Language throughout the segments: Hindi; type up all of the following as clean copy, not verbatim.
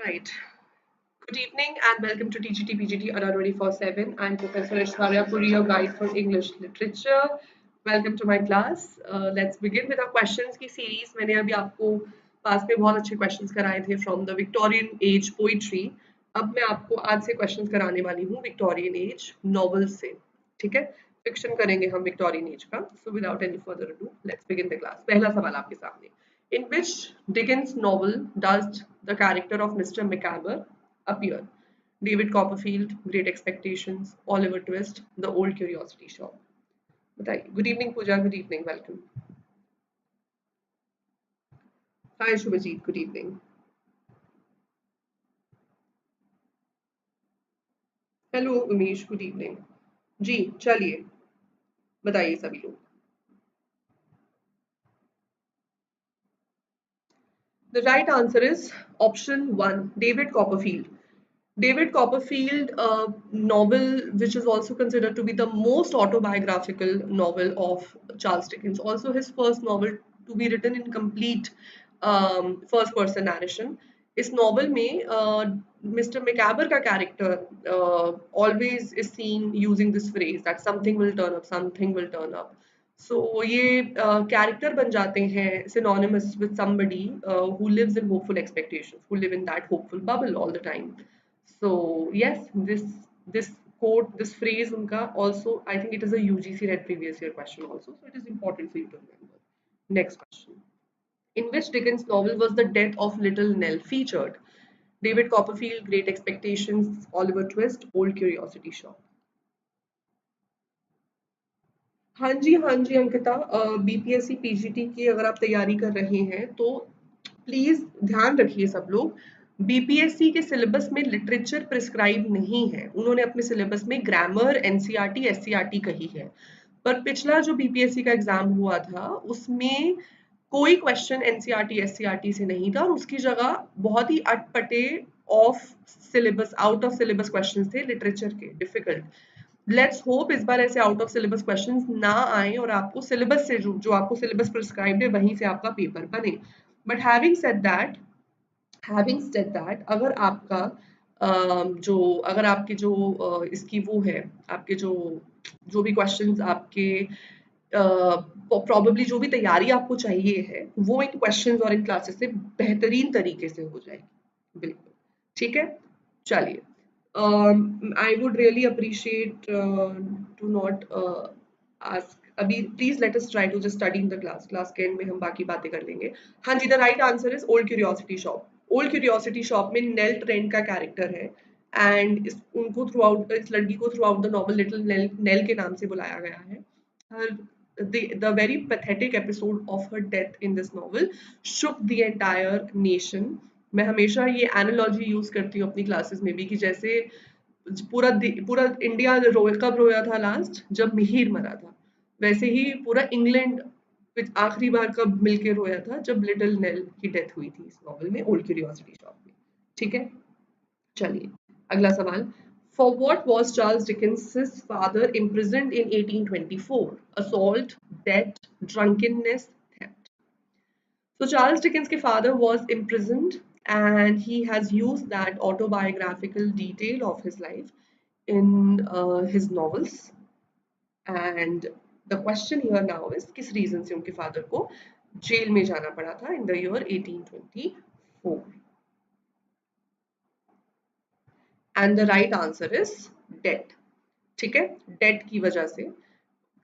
Right. Good evening and welcome to TGT PGT Ada 24/7. I'm Professor Aishwarya Puri, your guide for English literature. Welcome to my class. Let's begin with our questions की series. मैंने अभी आपको पास में बहुत अच्छे questions कराए थे from the Victorian age poetry. अब मैं आपको आज से questions कराने वाली हूँ Victorian age novels से. ठीक है? Fiction करेंगे हम Victorian age का. So without any further ado, let's begin the class. पहला सवाल आपके सामने. In which Dickens novel does the character of Mr. Micawber appear? David Copperfield, Great Expectations, Oliver Twist, The Old Curiosity Shop. बताइए. Good evening, Pooja. Good evening. Welcome. Hi, Shubhajit. Good evening. Hello, Umesh. Good evening. जी चलिए बताइए सभी लोग. The right answer is option one, David Copperfield. David Copperfield, a novel which is also considered to be the most autobiographical novel of Charles Dickens. Also, his first novel to be written in complete first person narration. इस नॉवल में मिस्टर मैकाबर का character always is seen using this phrase that something will turn up, something will turn up. So ये character बन जाते हैं synonymous with somebody who lives in hopeful expectations, who live in that hopeful bubble all the time. So yes, this quote, this phrase unka also, I think it is a UGC read previous year question also, so it is important for you to remember. Next question. In which Dickens novel was the death of Little Nell featured? David Copperfield, Great Expectations, Oliver Twist, Old Curiosity Shop. हाँ जी अंकिता, बीपीएससी पीजीटी की अगर आप तैयारी कर रहे हैं तो प्लीज ध्यान रखिए सब लोग. बीपीएससी के सिलेबस में लिटरेचर प्रिस्क्राइब नहीं है. उन्होंने अपने सिलेबस में ग्रामर, एनसीईआरटी, एससीईआरटी कही है. पर पिछला जो बीपीएससी का एग्जाम हुआ था उसमें कोई क्वेश्चन एनसीईआरटी एससीईआरटी से नहीं था और उसकी जगह बहुत ही अटपटे off syllabus, out of syllabus questions थे लिटरेचर के, डिफिकल्ट. लेट्स होप इस बार ऐसे आउट ऑफ सिलेबस क्वेश्चंस ना आए और आपको सिलेबस से जो आपको सिलेबस प्रिस्क्राइब्ड है वहीं से आपका पेपर बने. बट हैविंग सेड दैट अगर आपका जो अगर आपके जो इसकी वो है, आपके जो जो भी क्वेश्चंस आपके प्रोबेबली जो भी तैयारी आपको चाहिए है वो इन क्वेश्चंस और इन क्लासेस से बेहतरीन तरीके से हो जाएगी. बिल्कुल ठीक है. चलिए, I would really appreciate to not ask अभी please let us try to just study in the class के एंड में हम बाकी बातें कर लेंगे. हाँ जी, the right answer is Old Curiosity Shop. Old Curiosity Shop में नेल ट्रेंड का कैरेक्टर है एंड उनको थ्रू आउट, इस लड़की को throughout the novel Little Nell Nell के नाम से बुलाया गया है. Her the very pathetic episode of her death in this novel shook the entire nation. मैं हमेशा ये एनालॉजी यूज करती हूँ अपनी क्लासेस में भी कि जैसे पूरा इंडिया कब रोया था लास्ट, जब मिहिर मरा था, वैसे ही पूरा इंग्लैंड आखिरी बार कब मिलके रोया था, जब लिटिल नेल की डेथ हुई थी इस नॉवल में, ओल्ड क्यूरियोसिटी शॉप में. ठीक है. चलिए अगला सवाल. For what was Charles Dickens's father imprisoned in 1824? Assault, debt, drunkenness, theft. So Charles Dickens' father was imprisoned and he has used that autobiographical detail of his life in his novels. And the question here now is किस reason से उनके father को जेल में जाना पड़ा था in the year 1824. And the right answer is debt. ठीक है. डेट की वजह से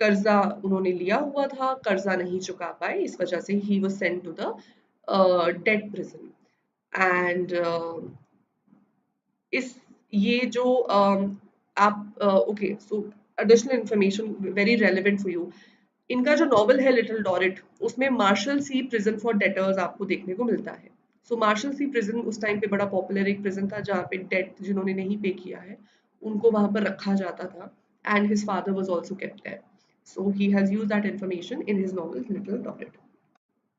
कर्जा उन्होंने लिया हुआ था, कर्जा नहीं चुका पाए, इस वजह से ही was sent to the debt prison. And इस ये जो आप okay, so additional information very relevant for you. इनका जो नॉवल है लिटिल डॉरेट, उसमें Marshalsea prison for debtors आपको देखने को मिलता है. सो मार्शल सी प्रिजन उस टाइम पे बड़ा पॉपुलर एक प्रिजन था जहाँ पे डेट जिन्होंने नहीं पे किया है उनको वहां पर रखा जाता था. And his father was also kept there. So he has used that information in his novel Little Dorrit.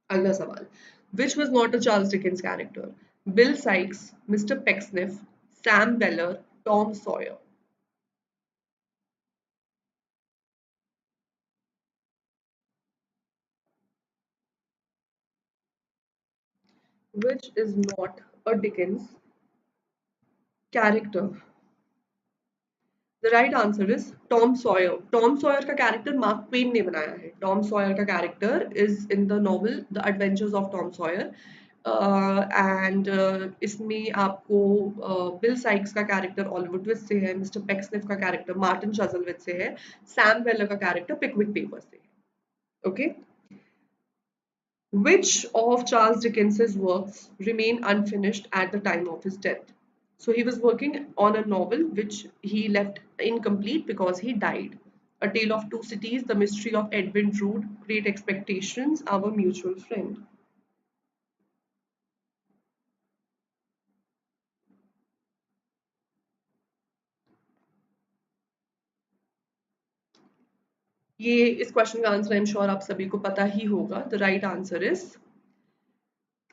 अगला सवाल. Which was not a Charles Dickens character? Bill Sikes, Mr. Pecksniff, Sam Weller, Tom Sawyer. Which is not a Dickens Character. The right answer is Tom Sawyer. Tom Sawyer का character Mark Twain ने बनाया है. Tom Sawyer का character is in the novel The Adventures of Tom Sawyer. And इसमें आपको बिल साइक्स का कैरेक्टर ऑलिवर ट्विस्ट से है, मिस्टर पेक्सनिफ का कैरेक्टर मार्टिन चज़लविट से है, सैम वेलर का कैरेक्टर पिकविक पेपर से है. Okay. Which of Charles Dickens's works remain unfinished at the time of his death? So he was working on a novel which he left incomplete because he died. A Tale of Two Cities, The Mystery of Edwin Drood, Great Expectations, Our Mutual Friend. ये इस क्वेश्चन का आंसर आई एम श्योर आप सभी को पता ही होगा. The right answer is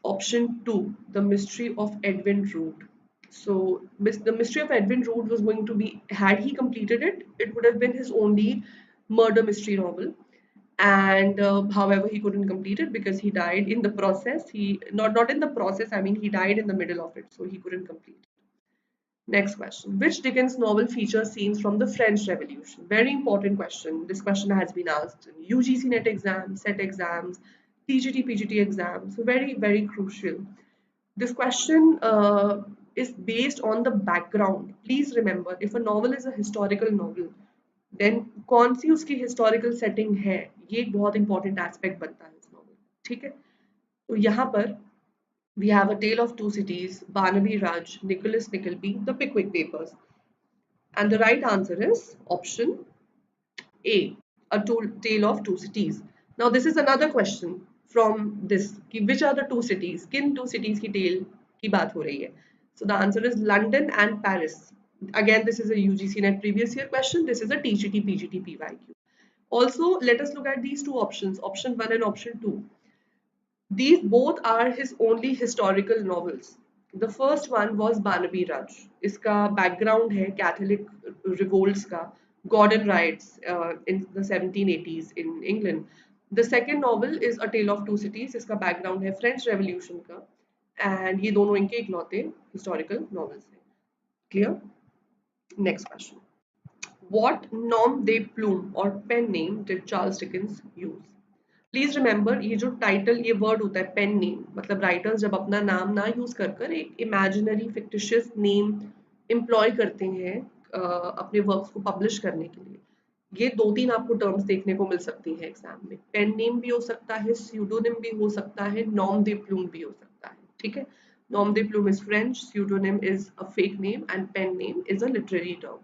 option 2, The Mystery of Edwin Drood. So, The Mystery of Edwin Drood was going to be, had he completed it, it would have been his only murder mystery novel. And however, he couldn't complete it because he died in the process. He not in the process. I mean, he died in the middle of it, so he couldn't complete it. Next question. Which Dickens novel features scenes from the French Revolution? Very important question. This question has been asked in UGC NET exams, SET exams, TGT, PGT exams. So very, very crucial. This question is based on the background. Please remember, if a novel is a historical novel, then कौन सी उसकी historical setting है, ये एक बहुत important aspect बनता है इस novel. ठीक है? तो यहाँ पर we have A Tale of Two Cities, Barnaby Rudge, Nicholas Nickleby, The Pickwick Papers. And the right answer is option A, Tale of Two Cities. Now this is another question from this, which are the two cities? किन two cities की tale की बात हो रही है? So the answer is London and Paris. Again, this is a UGC NET previous year question. This is a TGT PGT PYQ. Also, let us look at these two options, option 1 and option 2. These both are his only historical novels. The first one was Barnaby Rudge. इसका background है Catholic revolts का, Gordon riots in the 1780s in England. The second novel is A Tale of Two Cities. इसका background है French Revolution का, and ये दोनों इनके इकलौते historical novels हैं. Clear? Next question. What nom de plume or pen name did Charles Dickens use? Please remember, ये जो टाइटल, ये वर्ड होता है पेन नेम, मतलब राइटर्स जब अपना नाम ना यूज कर कर एक इमेजिनरी फिक्टिशियस नेम एम्प्लॉय करते हैं अपने वर्क्स को पब्लिश करने के लिए. ये दो तीन आपको टर्म्स देखने को मिल सकती हैं एग्जाम में. पेन नेम भी हो सकता है, स्यूडोनिम भी हो सकता है, नॉम दे प्लूम भी हो सकता है. ठीक है. Nom de plume is French, pseudonym is a fake name and pen name is a literary term.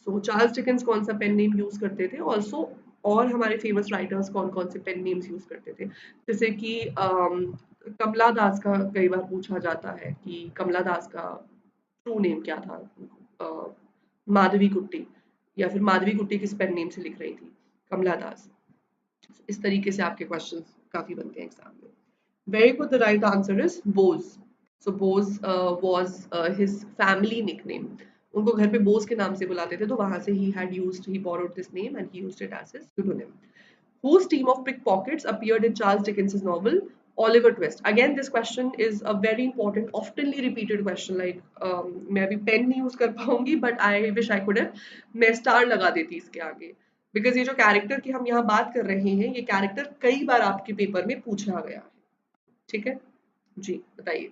So Charles Dickens कौन सा पेन नेम यूज करते थे? ऑल्सो और हमारे फेमस राइटर्स कौन कौन से पेन नेम्स यूज करते थे? जैसे कि कमला दास का कई बार पूछा जाता है कि कमला दास का ट्रू नेम क्या था. अ, माधवी कुट्टी, या फिर माधवी कुट्टी किस पेन नेम से लिख रही थी? कमला दास. इस तरीके से आपके क्वेश्चंस काफी बनते हैं एग्जाम में. Very good. The right answer is Bhoj. So Bhoj was his family nickname. उनको घर पे बोस के नाम से बुलाते थे, तो वहां से he borrowed this name and he used it as his pseudonym. Whose team of pickpockets appeared in Charles Dickens' novel Oliver Twist? Again, this question is a very important, oftenly repeated question. Like, मैं अभी पेन नहीं यूज कर पाऊंगी, but I wish I could have. मैं स्टार लगा देती इसके आगे, बिकॉज ये जो कैरेक्टर की हम यहाँ बात कर रहे हैं, ये कैरेक्टर कई बार आपके पेपर में पूछा गया है. ठीक है जी, बताइए.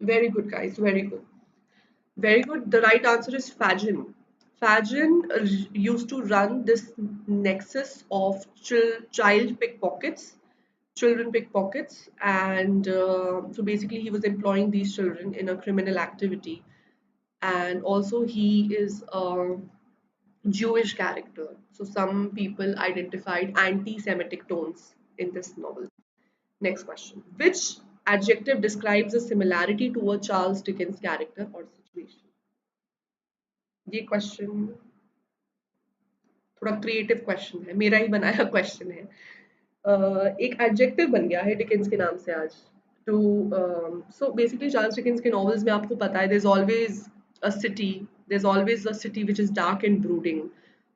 Very good, guys. Very good. Very good. The right answer is Fagin. Fagin used to run this nexus of child pickpockets, children pickpockets, and so basically he was employing these children in a criminal activity. And also he is a Jewish character. So some people identified anti-Semitic tones in this novel. Next question. Which adjective describes a similarity to a Charles Dickens character or situation? ये क्वेश्चन थोड़ा क्रिएटिव क्वेश्चन है, मेरा ही बनाया क्वेश्चन है. एक एडजेक्टिव बन गया है डिकेंस के नाम से आज. To so basically Charles Dickens के नॉवेल्स में आपको पता है, there is always a city, there is always a city which is dark and brooding.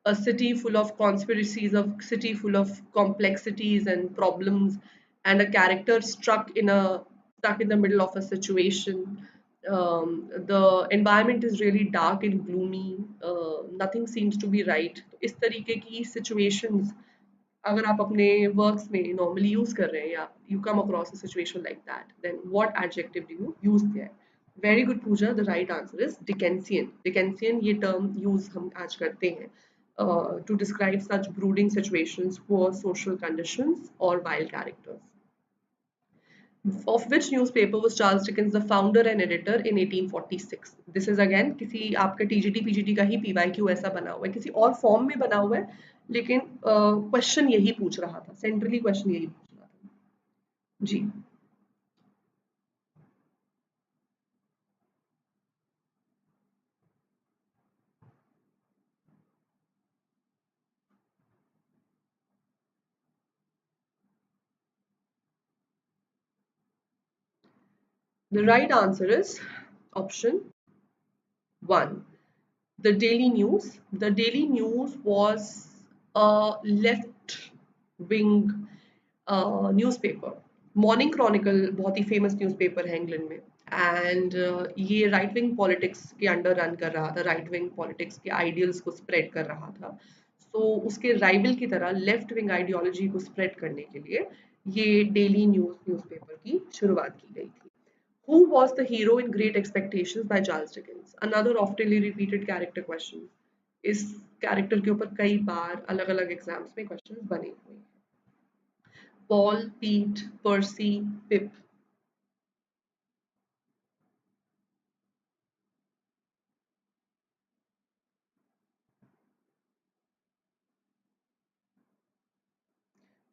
a city full of conspiracies, a city full of complexities and problems, and a character stuck in the middle of a situation. The environment is really dark and gloomy. Nothing seems to be right. इस तरीके की situations अगर आप अपने वर्क्स में नॉर्मली यूज कर रहे हैं या you come across a situation like that then what adjective do you use there very good Pooja the right answer is Dickensian Dickensian ये टर्म यूज हम आज करते हैं to describe such brooding situations poor social conditions और wild characters of which newspaper was Charles Dickens the founder and editor in 1846 this is again किसी आपका TGT PGT का ही PYQ ऐसा बना हुआ है किसी और फॉर्म में बना हुआ है लेकिन क्वेश्चन यही पूछ रहा था सेंट्रली क्वेश्चन यही पूछ रहा था जी the right answer is option 1 the Daily News. The Daily News was a left wing newspaper morning Chronicle बहुत ही फेमस न्यूज़पेपर है इंग्लैंड में एंड ये राइट विंग पॉलिटिक्स के अंडर रन कर रहा था राइट विंग पॉलिटिक्स के आइडियल्स को स्प्रेड कर रहा था सो उसके राइवल की तरह लेफ्ट विंग आइडियोलॉजी को स्प्रेड करने के लिए ये डेली न्यूज़पेपर की शुरुआत की गई थी Who was the hero in Great Expectations by Charles Dickens? Another oftenly repeated character question. इस कैरेक्टर के ऊपर कई बार अलग अलग एग्जाम्स में क्वेश्चंस बने हुए हैं Paul, Pete, Percy, Pip.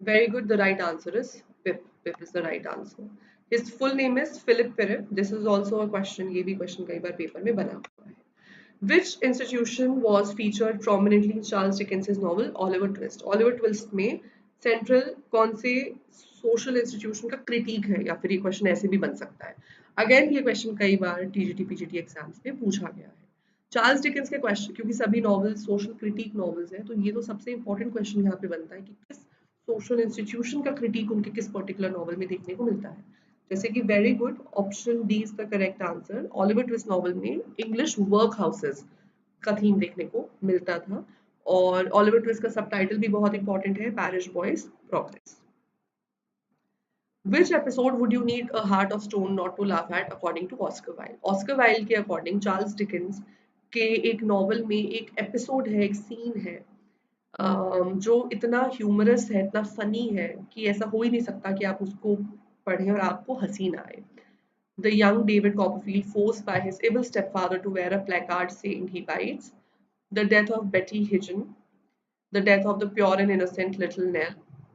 Very good. The right answer is Pip. Pip is the right answer. His full name is Philip Pirrip. This is also a question. ये भी question कई बार पेपर में बना हुआ है. Which institution was featured prominently in Charles Dickens' novel Oliver Twist? Oliver Twist में central कौन से social institution का critique है या फिर ये question ऐसे भी बन सकता है. Again ये question कई बार TGT PGT exams में पूछा गया है. चार्ल्स डिकेंस के क्वेश्चन क्योंकि सभी नॉवेल्स सोशल क्रिटिक नॉवेल्स हैं तो ये तो सबसे इंपॉर्टेंट क्वेश्चन यहाँ पे बनता है कि किस सोशल इंस्टीट्यूशन का क्रिटिक उनके किस पर्टिकुलर नॉवल में देखने को मिलता है जैसे कि very good option D is the correct answer Oliver twist novel में इंग्लिश वर्क हाउसेस का थीम देखने को मिलता था और ऑलिवर ट्विस्ट का सबटाइटल भी बहुत इंपॉर्टेंट है parish boys progress Which episode would you need a heart of stone not to laugh at according to Oscar Wilde? Oscar Wilde के अकॉर्डिंग चार्ल्स डिकेंस के एक नॉवल में एक एपिसोड है एक सीन है जो इतना ह्यूमरस है इतना फनी है कि ऐसा हो ही नहीं सकता कि आप उसको पढ़ें और आपको हंसी ना आए The young David Copperfield forced by his evil stepfather to wear a placard saying he bites, the death of Betty Higgin, the death of the pure and innocent little Nell,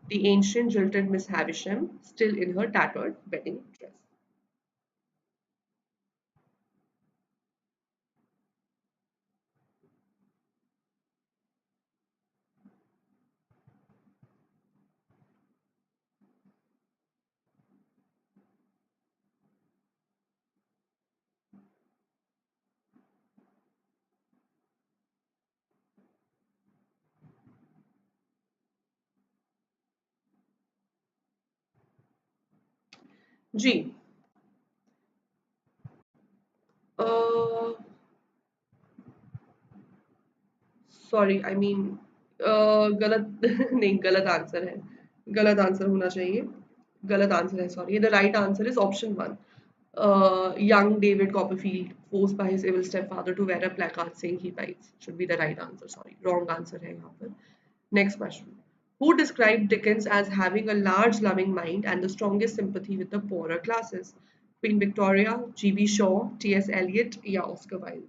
the ancient jilted Miss Havisham, still in her tattered wedding dress. जी सॉरी आई मीन गलत नहीं गलत आंसर है गलत आंसर होना चाहिए गलत आंसर है sorry the right answer is option one young David Copperfield forced by his evil stepfather to wear a placard saying he bites should be the right answer sorry wrong answer है यहाँ पर next question who described Dickens as having a large loving mind and the strongest sympathy with the poorer classes Queen Victoria G.B. Shaw T.S. Eliot या Oscar Wilde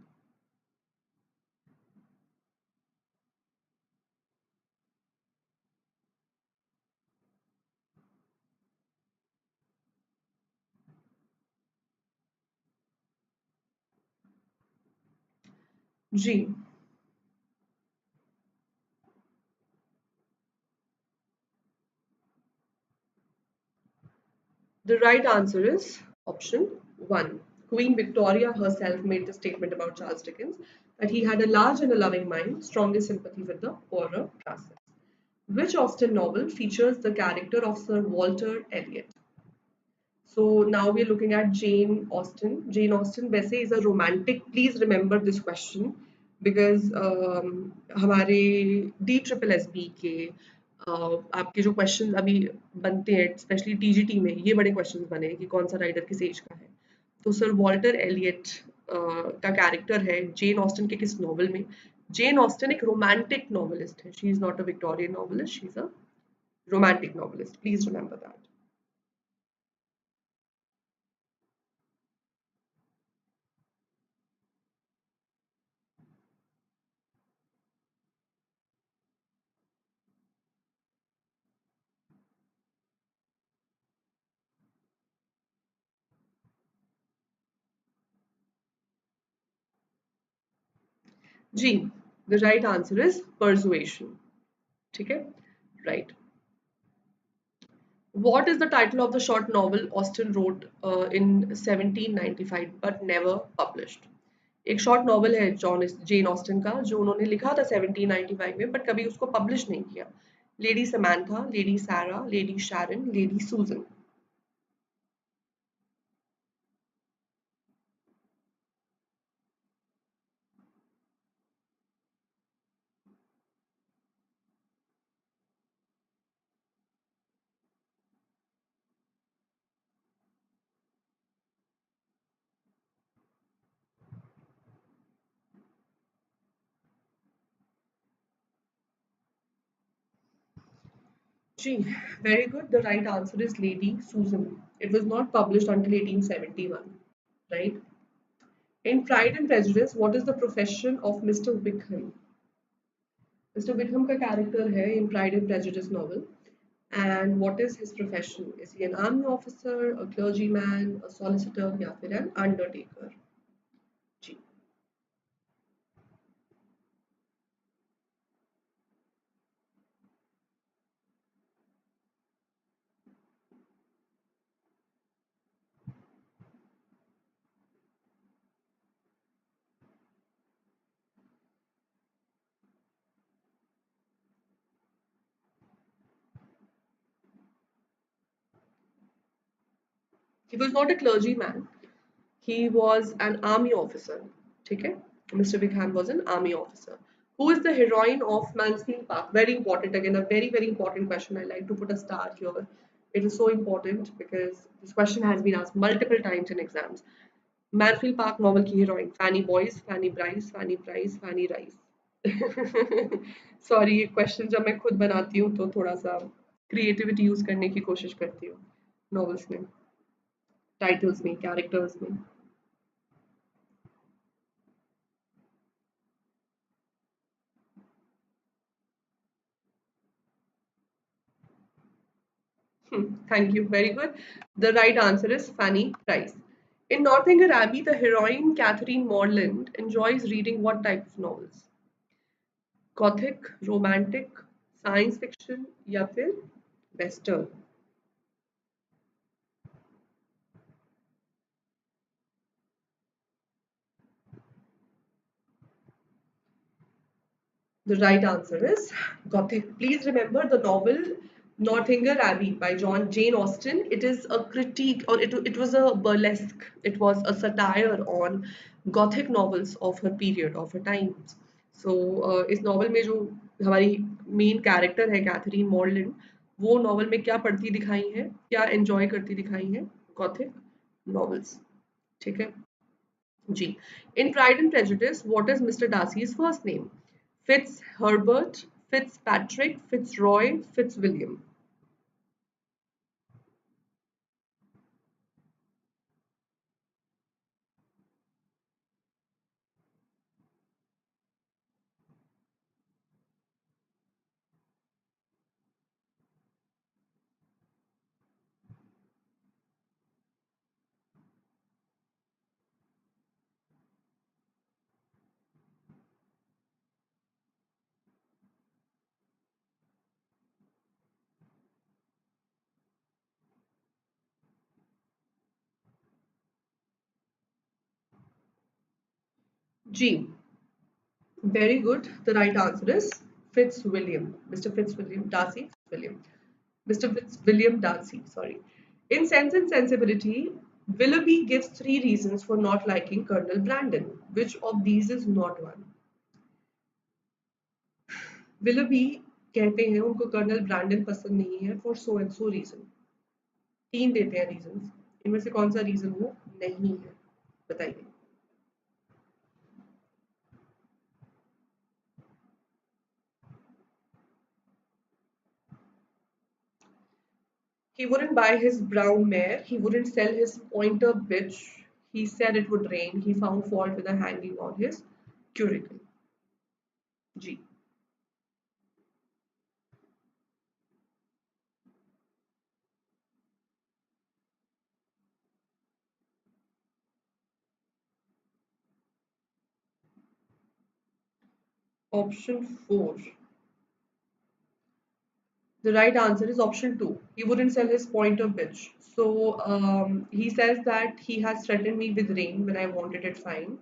ji The right answer is option 1. Queen Victoria herself made the statement about Charles Dickens that he had a large and a loving mind, strongest sympathy with the poorer classes. Which Austen novel features the character of Sir Walter Elliot? So now we're looking at Jane Austen. Jane Austen वैसे is a romantic. Please remember this question because हमारे DSSSB के आपके जो क्वेश्चन अभी बनते हैं स्पेशली टीजीटी में ये बड़े क्वेश्चन बने हैं कि कौन सा राइटर किस एज का है तो सर वॉल्टर एलियट का कैरेक्टर है जेन ऑस्टन के किस नॉवल में जेन ऑस्टन एक रोमांटिक नॉवलिस्ट है she is not a Victorian novelist she is a romantic novelist please remember that जी the right answer is Persuasion ठीक है right What is the title of the short novel Austen wrote in 1795 but never published? एक शॉर्ट नॉवल है जॉन जेन ऑस्टन का जो उन्होंने लिखा था 1795 में बट कभी उसको पब्लिश नहीं किया लेडी समैंथा लेडी सारा लेडी शैरन लेडी सूजन जी very good the right answer is lady susan it was not published until 1871 right in pride and prejudice what is the profession of mr wickham Mr. Wickham का character है in Pride and Prejudice novel. And what is his profession? Is he an army officer, a clergyman, a solicitor या फिर an undertaker? Ji. He was not a clergyman. He was an army officer. ठीक है? Mr. Wickham was an army officer. Who is the heroine of Mansfield Park? Very important. Again, a very, very important question. I like to put a star here. It is so important because this question has been asked multiple times in exams. Mansfield Park novel की heroine. Fanny Boyce, Fanny Bryce, Fanny Price, Fanny Rice. Sorry ये क्वेश्चन जब मैं खुद बनाती हूँ तो थोड़ा सा क्रिएटिविटी यूज करने की कोशिश करती हूँ नॉवेल्स में टाइटल्स में कैरेक्टर्स में Thank you. Very good. The right answer is Fanny Price. In Northanger Abbey, the heroine Catherine Morland enjoys reading what type of novels? Gothic, romantic, science fiction या फिर western? The right answer is Gothic. Please remember the novel Northanger Abbey by John Jane Austen. It is a critique, or it was a burlesque. It was a satire on Gothic novels of her period, of her times. So इस नॉवल में जो हमारी मेन कैरेक्टर है कैथरीन मॉर्लैंड वो नॉवल में क्या पढ़ती दिखाई है क्या एंजॉय करती दिखाई है गॉथिक नॉवेल्स ठीक है G. In Pride and Prejudice, what is Mr. Darcy's first name? Fitzherbert, Fitzpatrick, Fitzroy, Fitzwilliam. G. Very good. The right answer is Fitzwilliam. Mr. Fitzwilliam Darcy Fitzwilliam. Mr. Fitzwilliam Darcy, sorry. In Sense and Sensibility, Willoughby gives three reasons for not liking Colonel Brandon. Which of these is not one? Willoughby कहते हैं उनको कर्नल ब्रैंडन पसंद नहीं है for so and so reason. तीन देते हैं रीजंस. इनमें से कौन सा रीजन वो नहीं है? बताइए. He wouldn't buy his brown mare. He wouldn't sell his pointer bitch. He said it would rain. He found fault with the hanging on his curricle. G. Option 4. The right answer is option 2. He wouldn't sell his pointer bitch. So he says that he has threatened me with rain when I wanted it fine.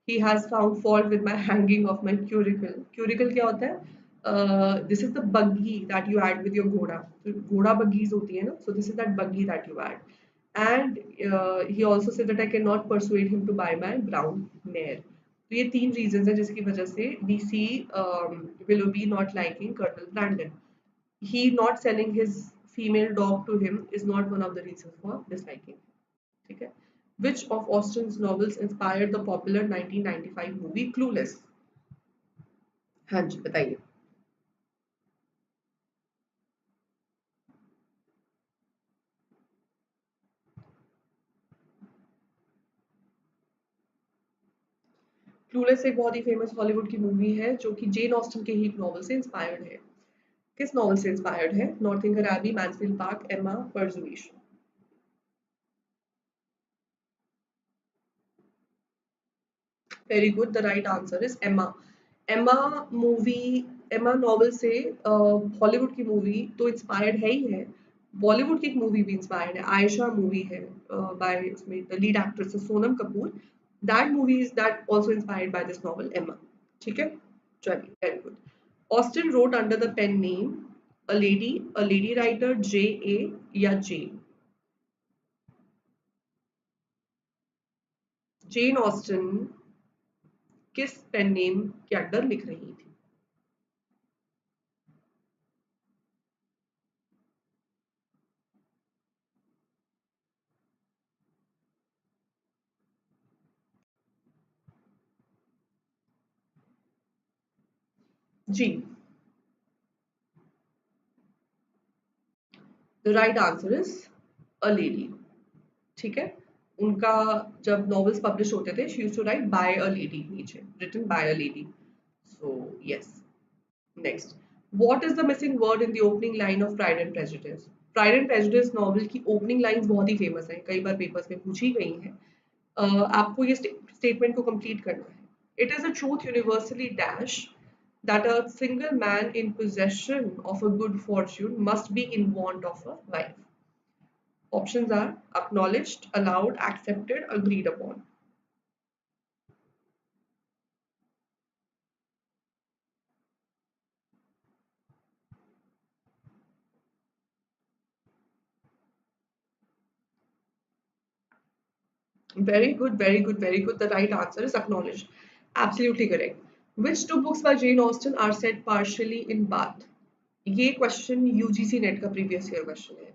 He has found fault with my hanging of my curricle. Curricle क्या होता है? This is the buggy that you add with your घोड़ा. So घोड़ा buggies होती है ना? So this is that buggy that you add. And he also said that I cannot persuade him to buy my brown mare. तो ये तीन reasons हैं जिसकी वजह से we see Willoughby not liking Colonel Brandon. He not selling his female dog to him is not one of the reasons for disliking. ठीक है? Which of Austen's novels inspired the popular 1995 movie Clueless? हाँ जी बताइए. क्लूलेस एक बहुत ही फेमस हॉलीवुड की मूवी है जो कि जेन ऑस्टन के ही एक नॉवल से इंस्पायर्ड है. किस नॉवल से इंस्पायर्ड है? नॉर्थिंगर एबी, मैन्सफील्ड पार्क, एमा, persuasion. Very good. The right answer is एमा. एमा मूवी, एमा नॉवल से हॉलीवुड की मूवी तो इंस्पायर्ड है ही है. बॉलीवुड की एक मूवी भी इंस्पायर्ड है. आयशा मूवी है बाय उसमें द लीड एक्ट्रेस है Sonam Kapoor. That movie is that also inspired by this novel Emma. ठीक है. चलिए very good. Austen wrote under the pen name a lady writer, J A या जेन. जेन ऑस्टिन किस पेन नेम के अंडर लिख रही थी? जी. The right answer is a lady. ठीक है. उनका जब नॉवेल्स पब्लिश होते थे she used to write by a lady नीचे, written by a lady. So yes. Next. What is the missing word in the opening line of Pride and Prejudice? Pride and Prejudice novel की ओपनिंग लाइंस बहुत ही फेमस हैं, कई बार पेपर्स में पूछी गई हैं. आपको ये स्टेटमेंट को कंप्लीट करना है. It is a truth universally dash that a single man in possession of a good fortune must be in want of a wife. Options are acknowledged, allowed, accepted, agreed upon. Very good, very good, very good. The right answer is acknowledged. Absolutely correct. Which two books by Jane Austen are set partially in Bath? ये क्वेश्चन यूजीसी नेट का प्रीवियस ईयर क्वेश्चन है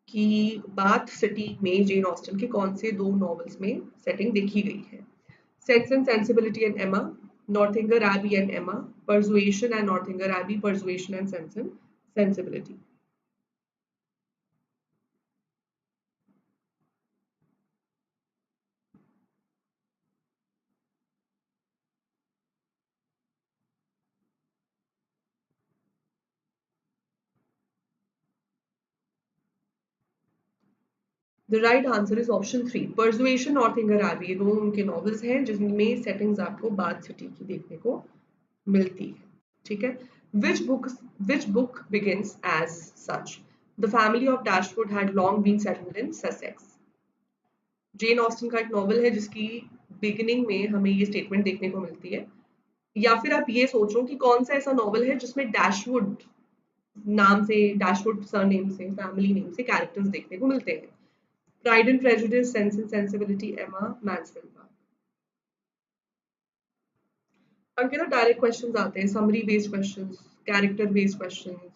कि बाथ सिटी में जेन ऑस्टन के कौन से दो नॉवेल्स में सेटिंग देखी गई है. Sense and sensibility and Emma, Northanger Abbey and Emma, Persuasion and Northanger Abbey, Persuasion and Sense and Sensibility. The right answer is option 3. Persuasion और थिंगर एबी ये दोनों उनके नॉवेल्स हैं जिनमें सेटिंग्स आपको बाथ सिटी की देखने को मिलती है. ठीक है. Which book begins as such? The family of Dashwood had long been settled in Sussex. Jane Austen का एक नॉवल है जिसकी बिगिनिंग में हमें ये स्टेटमेंट देखने को मिलती है, या फिर आप ये सोचो कि कौन सा ऐसा नॉवल है जिसमें डैशवुड नाम से, डैशवुड सरनेम से, फैमिली नेम से कैरेक्टर्स देखने को मिलते हैं। Pride and Prejudice, Sense and Sensibility, Emma, Mansfield Park. Ankita, direct questions आते हैं, summary based questions, character based questions,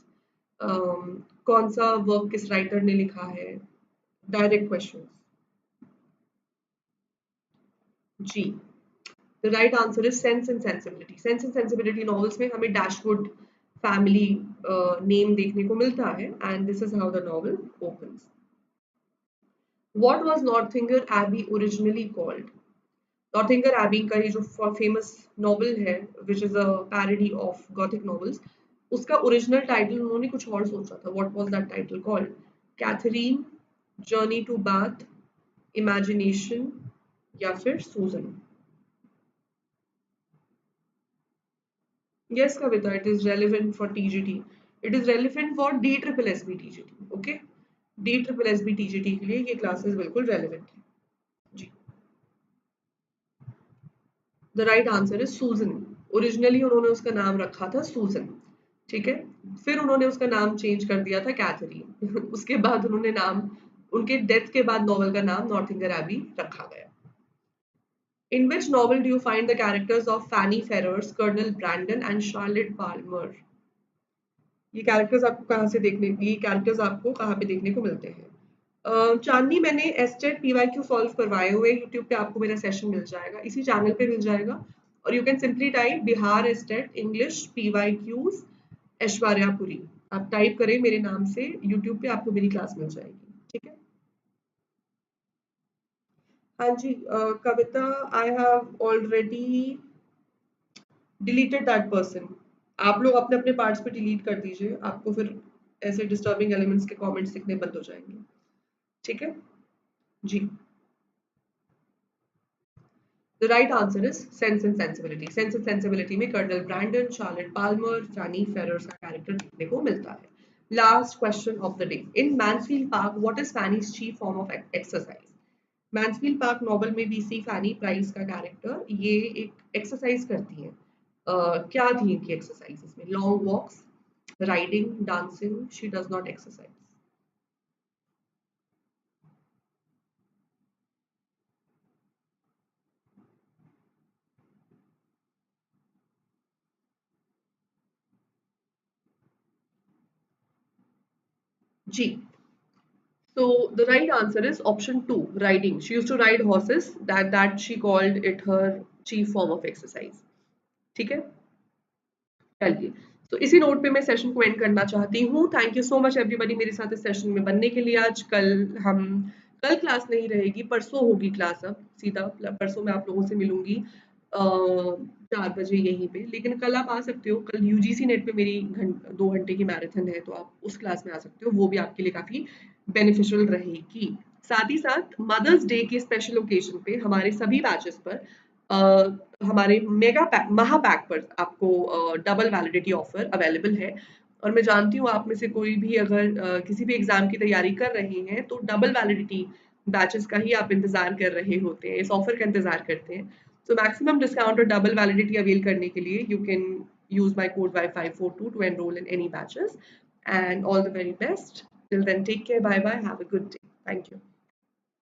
कौन सा वर्क किस राइटर ने लिखा है, डायरेक्ट क्वेश्चंस। जी, the right answer is Sense and Sensibility. Sense and Sensibility novels में हमें डैशवुड फैमिली नेम देखने को मिलता है, and this is how the novel opens. What was Northanger Abbey originally called? Northanger Abbey का ये जो फेमस नॉवल है, which is a parody of Gothic novels, उसका ओरिजिनल टाइटल उन्होंने कुछ और सोचा था। What was that title called? Catherine, journey to Bath, imagination, या फिर सूजन? Yes, Kavita, it is relevant for TGT. It is relevant for DSSSB TGT. Okay? DSSSB TGT के लिए ये classes बिल्कुल relevant है. जी. The right answer is Susan. Originally उन्होंने उसका नाम रखा था Susan. ठीक है? फिर उन्होंने उसका नाम चेंज कर दिया था कैथरीन. उसके बाद उन्होंने नाम, उनके डेथ के बाद नॉवल का नाम नॉर्थिंगर एबी रखा गया. In which novel do you find the characters of Fanny Ferrers, Colonel Brandon, and Charlotte Palmer? ये कैरेक्टर्स आपको कहाँ पे देखने को मिलते हैं? चांदनी, मैंने एस्टेट पीवाईक्यू सॉल्व करवाए हुए यूट्यूब पे, आपको मेरा सेशन मिल जाएगा, इसी चैनल पे मिल जाएगा, और you can simply type Bihar estate English PYQs Aishwarya Puri. आप टाइप करें मेरे नाम से यूट्यूब पे, आपको मेरी क्लास मिल जाएगी। ठीक है? हाँ जी, Kavita, I have already deleted that person. आप लोग अपने अपने पार्ट्स पे डिलीट कर दीजिए, आपको फिर ऐसे डिस्टर्बिंग एलिमेंट्स के कमेंट्स दिखने बंद हो जाएंगे। ठीक है जी। The right answer is Sense and Sensibility. Sense and Sensibility में कर्नल ब्रैंडन, चार्लेट पाल्मर, फैनी फेरर्स का कैरेक्टर देखने को मिलता है. Last question of the day. In Mansfield Park, what is Fanny's chief form of exercise? Mansfield park novel में भी सी फैनी प्राइस का कैरेक्टर ये एक एक्सरसाइज करती है. क्या थी इनकी एक्सरसाइज इसमें? Long walks, riding, dancing, she does not exercise. जी. So the right answer is option two, riding. She used to ride horses. That she called it her chief form of exercise. ठीक है? चलिए. तो इसी नोट पे मैं सेशन को एंड करना चाहती हूँ. Thank you so much everybody मेरे साथ इस सेशन में बनने के लिए. आज कल क्लास नहीं रहेगी, परसों होगी क्लास. अब सीधा परसों मैं आप लोगों से मिलूंगी 4 बजे यहीं पे. लेकिन कल आप आ सकते हो, कल यूजीसी नेट पे मेरी 2 घंटे की मैराथन है, तो आप उस क्लास में आ सकते हो. वो भी आपके लिए काफी बेनिफिशियल रहेगी. साथ ही साथ मदर्स डे के स्पेशल ओकेजन पे हमारे सभी बैचेस पर हमारे मेगा पैक, महा पैक पर आपको डबल वैलिडिटी ऑफर अवेलेबल है. और मैं जानती हूँ आप में से कोई भी अगर किसी भी एग्जाम की तैयारी कर रहे हैं तो डबल वैलिडिटी बैचेस का ही आप इंतजार कर रहे होते हैं, इस ऑफर का इंतजार करते हैं. So maximum discount or double validity avail करने के लिए you can use my code Y542 to enroll in any batches, and all the very best. Till then, take care, bye bye, have a good day. Thank you.